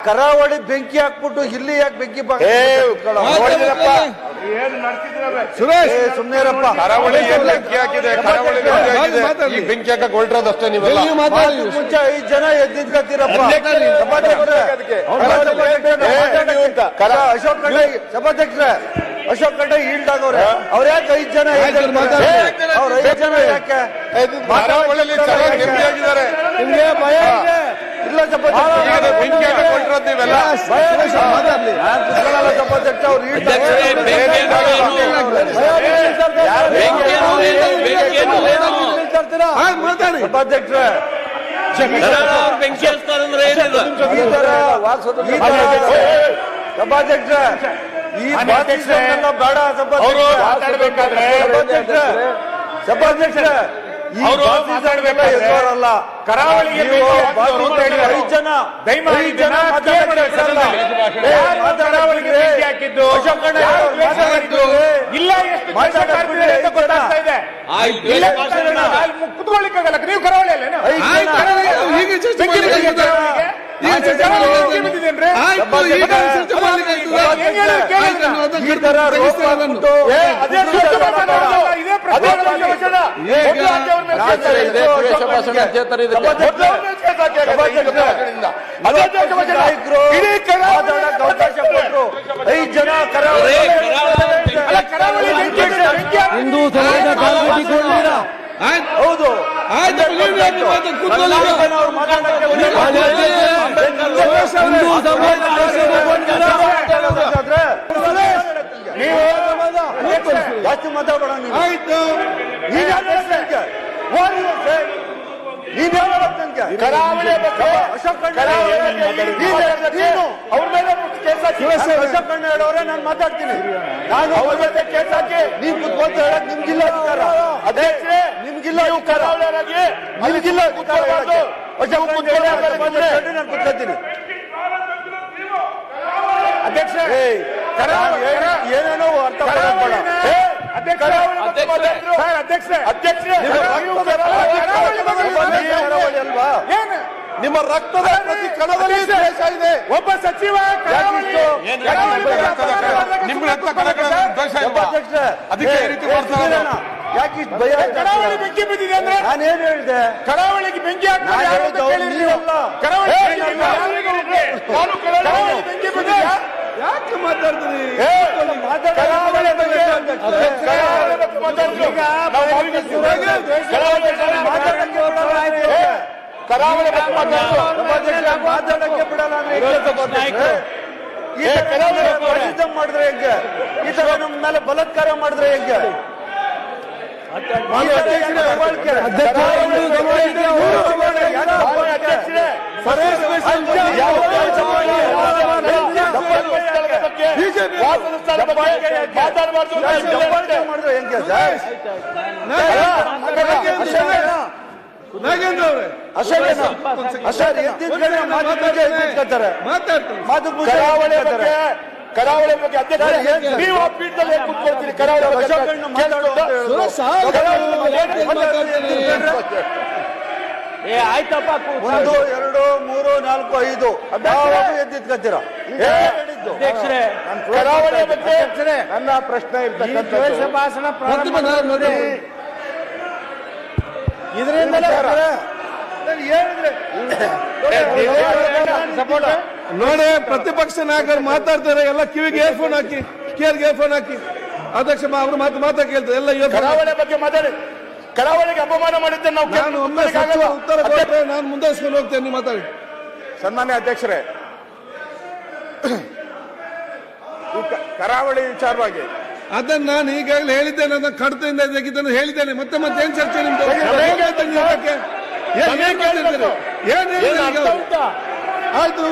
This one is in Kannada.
ಕರಾವಳಿ ಬೆಂಕಿ ಹಾಕ್ಬಿಟ್ಟು ಇಲ್ಲಿ ಯಾಕೆ ಬೆಂಕಿ ಸುಮ್ಮನೆರಪ್ಪ. ಕರಾವಳಿ ಬೆಂಕಿ ಹಾಕಿದೆ, ಕರಾವಳಿ ಬೆಂಕಿ ಹಾಕಿದೆ. ಈ ಬೆಂಕಿ ಹಾಕಕ್ ಹೊರಟದಷ್ಟೇ. ನೀವೆಲ್ಲ ಮುಂಚೆ 5 ಜನ ಎದ್ದಿದ್ಕತ್ತೀರಪ್ಪ. ಅಶೋಕ್ ಖಂಡ್ರೆ ಸಭಾಧ್ಯಕ್ಷರೇ, ಅಶೋಕ್ ಖಂಡ್ರೆ ಈಲ್ಡ್ ಆಗವ್ರೆ. ಅವ್ರ ಯಾಕೆ 5 ಜನ ಅವ್ರ 5 ಜನ ಯಾಕೆ ಕರಾವಳಿಯಲ್ಲಿ ಚೆನ್ನಾಗಿ ನೆಮ್ಮದಿಯಾಗಿದ್ದಾರೆ. ನಿಮ್ಗೆ ಭಯ ಇದೆ ಇಲ್ಲ ಸಭಾಧ್ಯಕ್ಷ? ಬೆಂಕಿ ಹಾಕಕ್ ಹೊರಟದ್ ನೀವೆಲ್ಲ ಸಭಾಧ್ಯಕ್ಷ ಅವ್ರು ಈಲ್ಡ್ ಸಭಾಧ್ಯಕ್ಷರೇ, ಸಭಾಧ್ಯಕ್ಷ ಈ ಬೇಡ ಸಭಾಧ್ಯಕ್ಷ ಎದುರಲ್ಲ. ಕರಾವಳಿಗೆ 5 ಜನ ಹಾಕಿದ್ದು ಇಲ್ಲ, ಕುತ್ಕೊಳ್ಳಿಕ್ಕಾಗಲ್ಲ. ನೀವು ಕರಾವಳಿಯಲ್ಲೇನು? ಹಿಂದೂ ಸಮಾಜ ಹೌದು ಜಾಸ್ತಿ ಮಾತಾಡೋಣ. ಆಯ್ತು, ಅಶೋಕ್ ಖಂಡ್ರೆ ಹೇಳೋರೆ ನಾನು ಮಾತಾಡ್ತೀನಿ. ನಾನು ಅವ್ರ ಜೊತೆ ಕೇಸ್ ಹಾಕಿ ನೀವು ಕುತ್ಕೊಂತ ಹೇಳಕ್ ನಿಮ್ಗಿಲ್ಲ ಅಧಿಕಾರ. ಅಧ್ಯಕ್ಷರೇ, ನಿಮ್ಗಿಲ್ಲ ಅಧಿಕಾರ, ನಿಮ್ಗಿಲ್ಲ ಅಧಿಕಾರ. ಅಶೋಕ್ ಖಂಡ್ರೆ ನಾನು ಕುತ್ಕೊತೀನಿ. ಅಧ್ಯಕ್ಷ ಏನೇನೋ ಅರ್ಥ ಮಾಡಬೇಡ. ನಿಮ್ಮ ರಕ್ತದ ಪ್ರತಿ ಕಣದಲ್ಲಿ ದ್ವೇಷ ಇದೆ. ಒಬ್ಬ ಸಚಿವ ಯಾಕೆ ಭಯ? ಕರಾವಳಿ ಬೆಂಕಿ ಬಿದ್ದಿದೆ ಅಂದ್ರೆ ನಾನೇನು ಹೇಳಿದೆ? ಕರಾವಳಿಗೆ ಬೆಂಕಿ ಬೆಂಕಿ ಬಿದ್ದಿದೆ. ಯಾಕೆ ಮಾತಾಡ್ತೀರಿ? ಕರಾವಳಿ ಮಾತಾಡಕ್ಕೆ ಬಿಡಲ್ಲ ಮಾಡಿದ್ರೆ ಹೆಂಗೆ? ಈ ತರ ನಮ್ಮ ಮೇಲೆ ಬಲಾತ್ಕಾರ ಮಾಡಿದ್ರೆ ಹೆಂಗೆ? ನಾಗೇಂದ್ರ ಅವರೇ, ಕರಾವಳಿ ಬಗ್ಗೆ ಅಧ್ಯಕ್ಷ ನೀವು ಆ ಪೀಠದಲ್ಲಿ ಕೂತ್ಕೊಳ್ತೀರಿ. ಕರಾವಳಿ 1 2 3 4 5 ಎದ್ದಿತ್ಕತ್ತೀರ. ಕರಾವಳಿ ಬಗ್ಗೆ ನನ್ನ ಪ್ರಶ್ನೆ ಇರ್ತಕ್ಕಂಥ ಭಾಷಣ ಇದರಿಂದಲೇ ನೋಡಿ, ಪ್ರತಿಪಕ್ಷ ನಾಯಕರು ಮಾತಾಡ್ತಾರೆ, ಎಲ್ಲ ಕಿವಿಗೆ ಏರ್ಫೋನ್ ಹಾಕಿ, ಕಿಯರ್ಗೆ ಏರ್ಫೋನ್ ಹಾಕಿ. ಅಧ್ಯಕ್ಷ ಅವರು ಮಾತಾ ಕೇಳ್ತಾರೆ ಎಲ್ಲ. ಕರಾವಳಿ ಬಗ್ಗೆ ಮಾತಾಡಿ. ಕರಾವಳಿಗೆ ಅಪಮಾನ ಮಾಡಿದ್ದೆ ನಾವು. ನಾನು ಒಮ್ಮೆ ಉತ್ತರ ಕೊಟ್ಟರೆ ನಾನು ಮುಂದುವರಿಸ್ಕೊಂಡು ಹೋಗ್ತೇನೆ. ನೀವು ಮಾತಾಡಿ. ಸನ್ಮಾನ್ಯ ಅಧ್ಯಕ್ಷರೇ, ಕರಾವಳಿ ವಿಚಾರವಾಗಿ ಅದನ್ನ ನಾನು ಈಗಾಗಲೇ ಹೇಳಿದ್ದೇನೆ. ಅದನ್ನ ಕಡತದಿಂದ ತೆಗಿದ್ದನ್ನು ಹೇಳಿದ್ದೇನೆ. ಮತ್ತೆ ಏನ್ ಚರ್ಚೆ ನಿಮ್ದು? ಏನ್ ಆಯ್ತು,